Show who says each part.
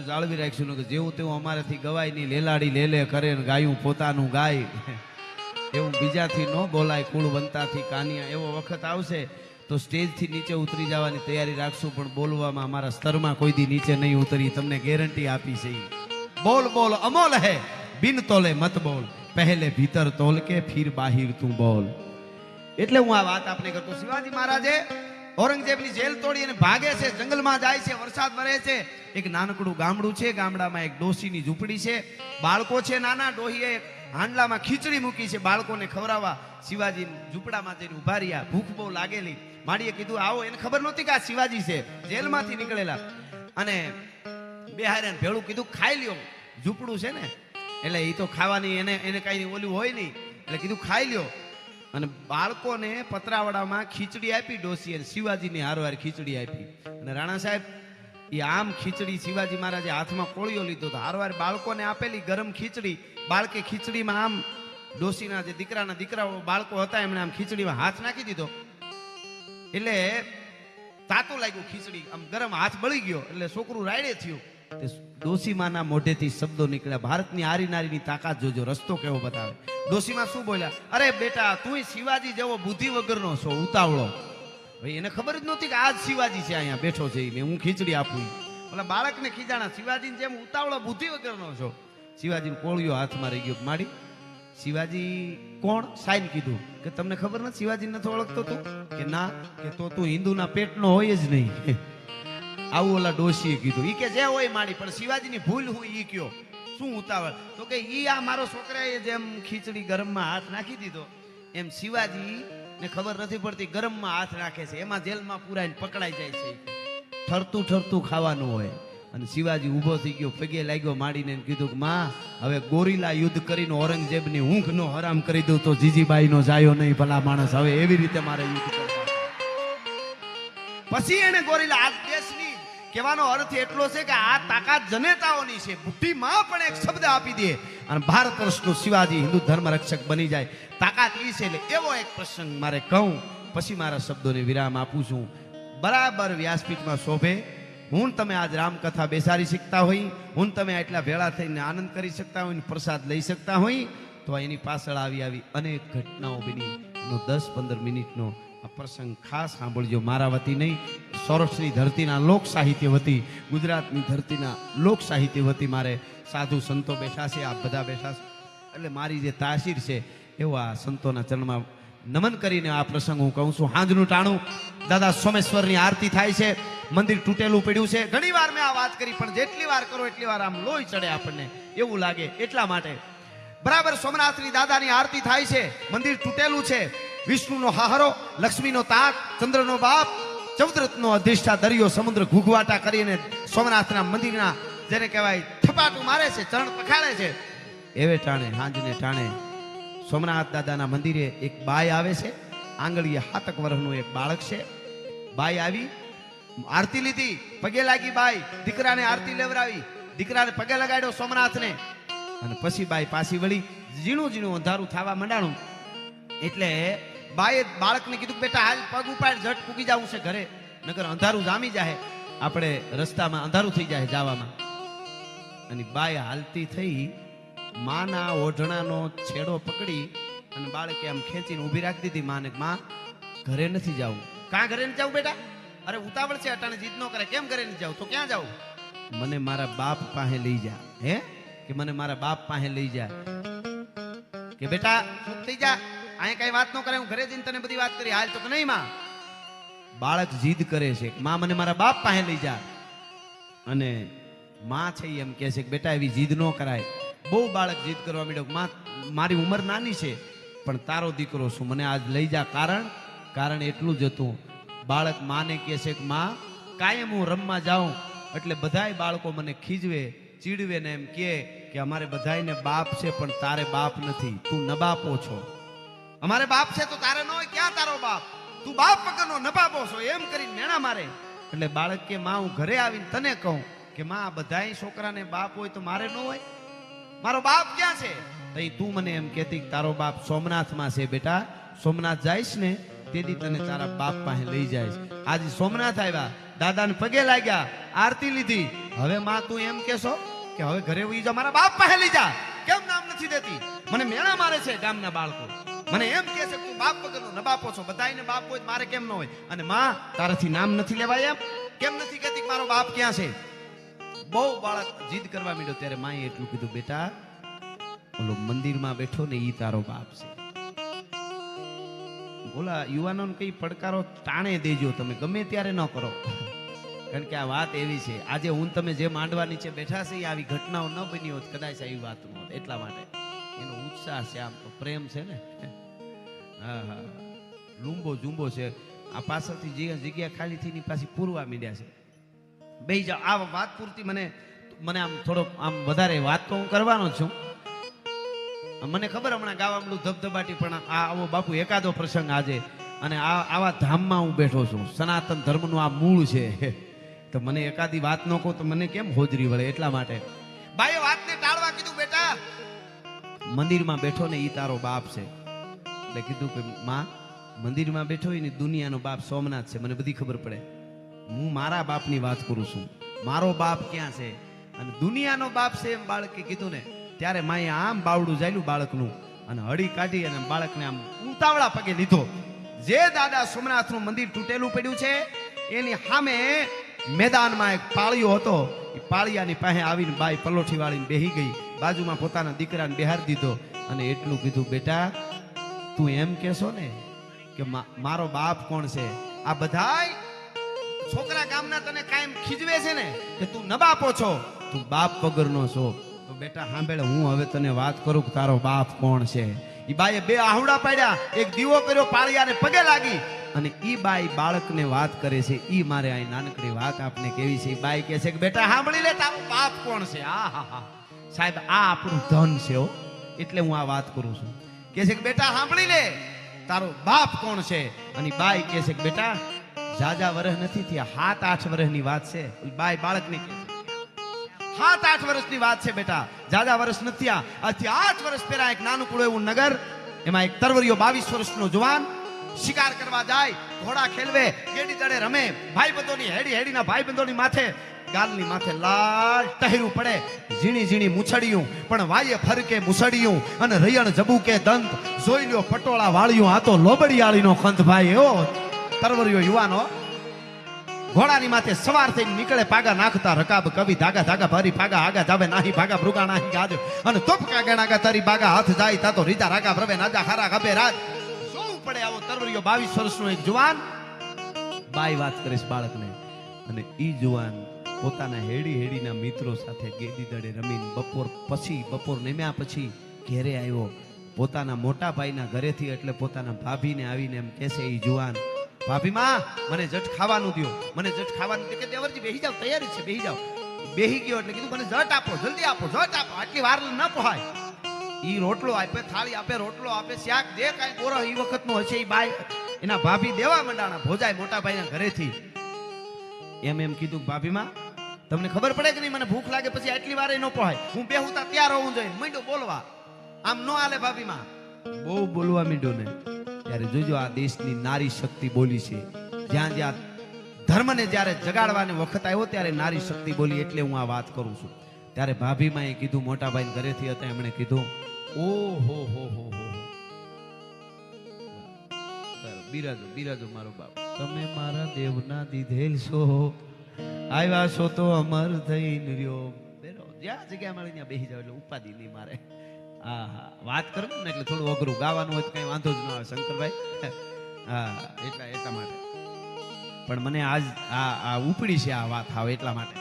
Speaker 1: જાળવી રાખશું ને કે જેવું તેવું અમારાથી ગવાય નહીં, લેલાડી લેલે કરે ને ગાયું પોતાનું ગાય, એવું બીજાથી ન બોલાય, કુળ વંતાથી કાનિયા. એવો વખત આવશે તો સ્ટેજથી નીચે ઉતરી જવાની તૈયારી રાખશું, પણ બોલવામાં અમારા સ્તરમાં કોઈ દી નીચે નહીં ઉતરી, તમને ગેરંટી આપી છે. બોલ બોલ અમોલ હે, બિન તોલે મત બોલ, પહેલે ભીતર તોલ કે ફિર બાહિર તું બોલ. એટલે હું આ વાત આપને કરતો. શિવાજી મહારાજે ઔરંગઝેબની જેલ તોડી અને ભાગે છે, જંગલમાં જાય છે, વરસાદ વરે છે. એક નાનકડું ગામડું છે, ગામડામાં એક ડોશીની ઝૂંપડી છે, બાળકો છે નાના. ડોહીએ હાંડલામાં ખીચડી મૂકી છે બાળકોને ખવડાવવા. શિવાજી ઝૂંપડામાં જઈને ઉભા રહ્યા, ભૂખ બહુ લાગેલી. માડીએ કીધું આવો. એને ખબર નહોતી કે આ શિવાજી છે, જેલમાંથી નીકળેલા. અને બેહાર્યાને ભેળું કીધું ખાઈ લ્યો, ઝૂંપડું છે ને એટલે એ તો ખાવાની એને કાંઈ ઓલું હોય નહીં, એટલે કીધું ખાઈ લ્યો. અને બાળકોને પતરાવડામાં ખીચડી આપી ડોસી, અને શિવાજીની હારવાર ખીચડી આપી. અને રાણા સાહેબ એ આમ ખીચડી શિવાજી મહારાજે હાથમાં કોળિયો લીધો તો હારવાર બાળકોને આપેલી ગરમ ખીચડી. બાળકે ખીચડીમાં આમ ડોસીના જે દીકરાના દીકરાઓ બાળકો હતા એમણે આમ ખીચડીમાં હાથ નાખી દીધો, એટલે તાતું લાગ્યું ખીચડી, આમ ગરમ હાથ બળી ગયો, એટલે છોકરું રાયડે થયું. ડોસીમાના મોઢેથી શબ્દો નીકળ્યા, ભારતની આરી નારીની તાકાત જોજો, રસ્તો કેવો બતાવે. ડોસીમાં શું બોલ્યા? અરે બેટા તું શિવાજી જેવો બુદ્ધિ વગરનો છો, ઉતાવળો. ભાઈ એને ખબર જ નહોતી કે આ જ શિવાજી છે, અહીંયા બેઠો છે ને હું ખીચડી આપું. એટલે બાળકને ખીજાણા, શિવાજીને જેમ ઉતાવળો બુદ્ધિ વગરનો છો. શિવાજીને કોળિયો હાથમાં રહી ગયો. માડી શિવાજી કોણ? સાઈન કીધું કે તમને ખબર નથી શિવાજી નથી ઓળખતો તું? કે ના. કે તો તું હિન્દુના પેટનો હોય જ નહીં. આવું ઓલા ડોશીએ કીધું. ઈ કે જે હોય માડી, પણ શિવાજીની ભૂલ હોય ઈ કયો, શું ઉતાવળ? તો કે ઈ આ મારો છોકરાએ જેમ ખીચડી ગરમમાં હાથ નાખી દીધો એમ શિવાજી ને ખબર નથી પડતી ગરમમાં હાથ નાખે છે, એમાં જેલમાં પુરાઈને પકડાઈ જાય છે. ઠરતું ઠરતું ખાવાનું હોય. અને શિવાજી ઊભો થઈ ગયો, પગે લાગ્યો માડીને, કીધું કે માં હવે ગોરીલા યુદ્ધ કરીને ઔરંગઝેબની ઊંઘ નો હરામ કરી દઉં તો જીજીબાઈ નો જાયો નહીં ભલા માણસ, હવે એવી રીતે મારે યુદ્ધ કરવા. પછી એને ગોરીલા આ દેશની કહેવાનો અર્થ એટલો છે કે આ તાકાત જનેતાઓની છે. બુદ્ધિમાં પણ એક શબ્દ આપી દે અને ભારત વર્ષનું શિવાજી હિન્દુ ધર્મ રક્ષક બની જાય, તાકાત ઈ છે. એટલે એવો એક પ્રસંગ મારે કહું, પછી મારા શબ્દોને વિરામ આપું છું. બરાબર વ્યાસપીઠમાં શોભે. હું તમે આજ રામકથા બેસાડી શકતા હોય, હું તમે આટલા ભેળા થઈને આનંદ કરી શકતા હોય, પ્રસાદ લઈ શકતા હોય, તો એની પાછળ આવી અનેક ઘટનાઓ બની. 10-15 મિનિટનો આ પ્રસંગ ખાસ સાંભળજો. મારા વતી નહીં, સૌરાષ્ટ્રની ધરતીના લોક સાહિત્ય વતી, ગુજરાતની ધરતીના લોક સાહિત્ય વતી મારે સાધુ સંતો બેઠા છે, આપ બધા બેઠા છે, એટલે મારી જે તાસીર છે એવો આ સંતોના ચરણમાં નમન કરીને આ પ્રસંગ હું કહું છું. હાંજનું ટાણું દાદા સોમેશ્વરની આરતી થાય છે, મંદિર તૂટેલું પડ્યું છે. ઘણી વાર મેં આ વાત કરી, પણ જેટલી વાર કરો એટલી વાર આમ લોહી ચડે આપણને, એવું લાગે. એટલા માટે બરાબર સોમનાથની દાદાની આરતી થાય છે, મંદિર તૂટેલું છે. વિષ્ણુનો હાહરો, લક્ષ્મીનો તાક, ચંદ્રનો બાપ, ચૌદરથનો અધિષ્ઠા દરિયો, સમુદ્ર ઘૂઘવાટા કરીને સોમનાથના મંદિરના જેને કહેવાય થપાટું મારે છે, ચરણ પખાડે છે. એવે ટાણે હાંજને ટાણે સોમનાથ દાદાના મંદિરે એક બાઈ આવે છે, આંગળીએ 7 વર્ષનું એક બાળક છે. બાઈ આવી, આરતી લીધી, પગે લાગી બાઈ, દીકરાને આરતી લેવરાવી, દીકરાને પગે લગાડ્યો સોમનાથને, અને પછી બાઈ પાછી વળી. ઝીણું ઝીણું અંધારું થવા માંડાણું એટલે બાઈએ બાળકને કીધું બેટા હાલ પગ ઉપાડ, ઝટ પૂગી જવું છે ઘરે, નકર અંધારું જામી જાય, આપણે રસ્તામાં અંધારું થઈ જાય જવામાં. અને બાઈ હાલતી થઈ માના ઓઢણાનો છેડો પકડી અને બાળકે આમ ખેંચીને ઊભી રાખી દીધી માને. માં ઘરે નથી જવું. કાં ઘરે નથી જવું બેટા? અરે ઉતાવળ છે, અટાણે જીદ ન કરે. કેમ ઘરે નથી જવું? તો ક્યાં જવું? મને મારા બાપ પાસે લઈ જા. હે કે મને મારા બાપ પાસે લઈ જા. કે બેટા ચૂપ થઈ જા, અહીંયા કઈ વાત ન કરે, હું ઘરે જઈને તને બધી વાત કરી. હાલ તો કે નહીં માં. બાળક જીદ કરે છે, માં મને મારા બાપ પાસે લઈ જા. અને માં છે એમ કહે છે કે બેટા એવી જીદ ન કરાય. બહુ બાળક જીદ કરવા માંડ્યો. માં મારી ઉંમર નાની છે પણ તારો દીકરો છું, મને આજ લઈ જા. કારણ એટલું જ હતું, બાળક માને કહે છે કે માં કાયમ હું રમવા જાઉં એટલે બધાય બાળકો મને ખીજવે, ચીડવે ને એમ કે અમારે બધાયને બાપ છે પણ તારે બાપ નથી, તું નબાપો છો. અમારે બાપ છે તો તારે ન હોય, ક્યાં તારો બાપ? તું બાપ વગરનો નબાપો છો, એમ કરીને મેણા મારે. એટલે બાળક કે માં હું ઘરે આવીને તને કહું કે માં બધાય છોકરાને બાપ હોય તો મારે ન હોય, મારો બાપ ક્યાં છે? તો તું મને એમ કહેતી કે તારો બાપ સોમનાથમાં છે. બેટા સોમનાથ જઈશ ને તેથી તને તારા બાપ પાસે લઈ જાય. આજે સોમનાથ આવ્યા, દાદાને પગે લાગ્યા, આરતી લીધી. હવે માં તું એમ કેશો કે હવે ઘરે ઉઈ જા, મારા બાપ પાસે લઈ જા. કેમ નામ નથી દેતી? મને મેળા મારે છે ગામના બાળકો, મને એમ કહે છે તું બાપ વગરનો નબાપો છો. બધાયને બાપ હોય, મારે કેમ ન હોય? અને માં તારાથી નામ નથી લેવાય એમ કેમ નથી કહેતી કે મારો બાપ ક્યાં છે? બહુ બાળક જીદ કરવા માંડ્યો ત્યારે માએ એટલું કીધું, બેટા ઓલો મંદિરમાં બેઠો ને ઈ તારો બાપ છે. બોલા યુવાનોને કઈ પડકારો તાણે દેજો, તમે ગમે ત્યારે ન કરો, કારણ કે આ વાત એવી છે. આજે હું તમે જે માંડવા નીચે બેઠા છે આવી ઘટનાઓ ન બની હોત કદાચ આવી વાત ન હોત. એટલા માટે એનો ઉત્સાહ છે, આમ તો પ્રેમ છે ને. હા હા, લૂંબો જુંબો છે. આ પાછળથી જે જગ્યા ખાલી થઈને પાછી પૂરવા મીડ્યા છે. બે જાઓ, આ વાત પૂરતી મને આમ થોડોક આમ વધારે વાત તો હું કરવાનો છું. મને ખબર હમણાં ગાવામડું ધબધબાટી, પણ આ આવો બાપુ એકાદો પ્રસંગ આજે, અને આવા ધામમાં હું બેઠો છું. સનાતન ધર્મનું આ મૂળ છે, તો મને એકાદી વાત ન કહું તો મને કેમ હોજરી વળે. એટલા માટે ભાઈએ વાતને ટાળવા કીધું, બેટા મંદિરમાં બેઠો ને ઈ તારો બાપ છે. એટલે કીધું કે માં, મંદિરમાં બેઠો હોય ને દુનિયાનો બાપ સોમનાથ છે, મને બધી ખબર પડે. હું મારા બાપની વાત કરું છું, મારો બાપ ક્યાં છે અને દુનિયાનો બાપ છે એમ બાળકે કીધું ને ત્યારે માએ આમ બાવડું જાયલું બાળકનું અને હળી કાઢી અને બાળકને આમ ઉતાવળા પગે લીધો. જે દાદા સોમનાથનું મંદિર તૂટેલું પડ્યું છે એની સામે મેદાનમાં એક પાળિયો હતો. એ પાળિયાની પાસે આવીને બાઈ પલોઠી વાળીને બેહી ગઈ, બાજુમાં પોતાના દીકરાને બેહારી દીધો અને એટલું કીધું, બેટા તું એમ કેશો ને કે મારો બાપ કોણ છે? આ બધાય છોકરા ગામના તને કાયમ ખીજવે છે ને કે તું નબાપો છો, તું બાપ વગરનો છો. તો બેટા સાંભળે, હું હવે તને વાત કરું કે તારો બાપ કોણ છે. ઈ બાઈએ બે આહુડા પાડ્યા, એક દીવો કર્યો, પાળિયાને પગે લાગી અને ઈ બાઈ બાળકને વાત કરે છે. ઈ મારે આ નાનકડી વાત આપને કેવી છે. ઈ બાઈ કહે છે કે બેટા સાંભળી લે, તારો બાપ કોણ છે. આ હા હા સાહેબ, આ આપણું ધન છે હો, એટલે હું આ વાત કરું છું. કહે છે કે બેટા સાંભળી લે, તારો બાપ કોણ છે. અને બાઈ કહે છે કે બેટા જાજા વર્ષ નથી થયા, 7-8 વર્ષની વાત છે. બાઈ બાળકને કહે છે 7-8 વર્ષની વાત છે બેટા, જાજા વર્ષ નથી થયા. આજથી 8 વર્ષ પહેલા એક નાનકડું એવું નગર, એમાં એક તરવરિયો 22 વર્ષનો જવાન શિકાર કરવા જાય, ઘોડા ખેલવે, ગેડી દડે રમે, ભાઈબંધોની હેડીના ભાઈબંધોની માથે ગાલની માથે લાલ ટહેરું પડે, ઝીણી ઝીણી મૂછડિયું પણ વાયે ફરકે મુસડિયું અને રૈયણ જબુકે દંત, જોઈ લ્યો પટોળા વાળ્યું, આ તો લોબડિયાળીનો ખંત ભાઈ. એવો તરવરિયો યુવાનો ઘોડાની માથે સવાર થઈને નીકળે, પાગા નાખતા રકાબ કવિ, ધાગા ધાગા ભરી ભાગા આગા જાવે નાહી ભાગા ભૃગા નાહી ગાજ અને તોપકા ગણાગા તારી બાગા હાથ જાય તાતો રીજા રાગા ભરવે નાજા ખારા ગબે રાજ. જોવું પડે આવો તરવરિયો 22 વર્ષનો એક જુવાન. બાઈ વાત કરે છે બાળકને, અને ઈ જુવાન પોતાના હેડીના મિત્રો સાથે ગેડી દડે રમીને બપોર નેમ્યા પછી ઘેરે આવ્યો, પોતાના મોટા ભાઈના ઘરેથી. એટલે પોતાના ભાભીને આવીને એમ કહેશે ઈ જુવાન, ભાભી માં મને જટ ખાવાનું દો, મને જટ ખાવાનું દે. કે દેવરજી બેહી જાવ, તૈયારી છે, બેહી જાવ. બેહી ગયો એટલે કીધું મને જટ આપો, જલ્દી આપો, જટ આપો, આટલી વાર ન પોહાય. ઈ રોટલો આપે, થાળી આપે, રોટલો આપે, શાક જે કાંઈ બોરો ઈ વખતનો હશે ઈ બાઈ એના ભાભી દેવા મંડાણા ભોજાય મોટા ભાઈના ઘરેથી. એમ કીધું ભાભી માં તમને ખબર પડે કે નહીં મને ભૂખ લાગે પછી આટલી વાર ન પોહાય, હું બેહુતા તૈયાર હોવું જોઈએ. માંડ્યો બોલવા, આમ નો હાલે ભાભી માં, બહુ બોલવા માંડ્યો ને ત્યારે જોજો આ દેશની નારી શક્તિ બોલી છે. જ્યાં ધર્મને જ્યારે જગાડવાનો વખત આવ્યો ત્યારે નારી શક્તિ બોલી. એટલે હું આ વાત કરું છું. ત્યારે ભાભીમાં એ કીધું, મોટા ભાઈ ઘરેથી હતા એમણે કીધું, ઓ હો બિરાજો મારો બાપ, તમે મારા દેવના દીધેલ છો, આવ્યા છો તો અમર થઈને રહ્યો. જ્યાં જગ્યા મળે ત્યાં બેસી જાવ એટલે ઉપાધિ નહીં મારે. હા વાત કરું ને એટલે થોડું અઘરું, ગાવાનું હોય તો કઈ વાંધો જ ન આવે શંકરભાઈ. હા એટલા માટે પણ મને આજ આ ઉપડી છે આ વાત આવે એટલા માટે.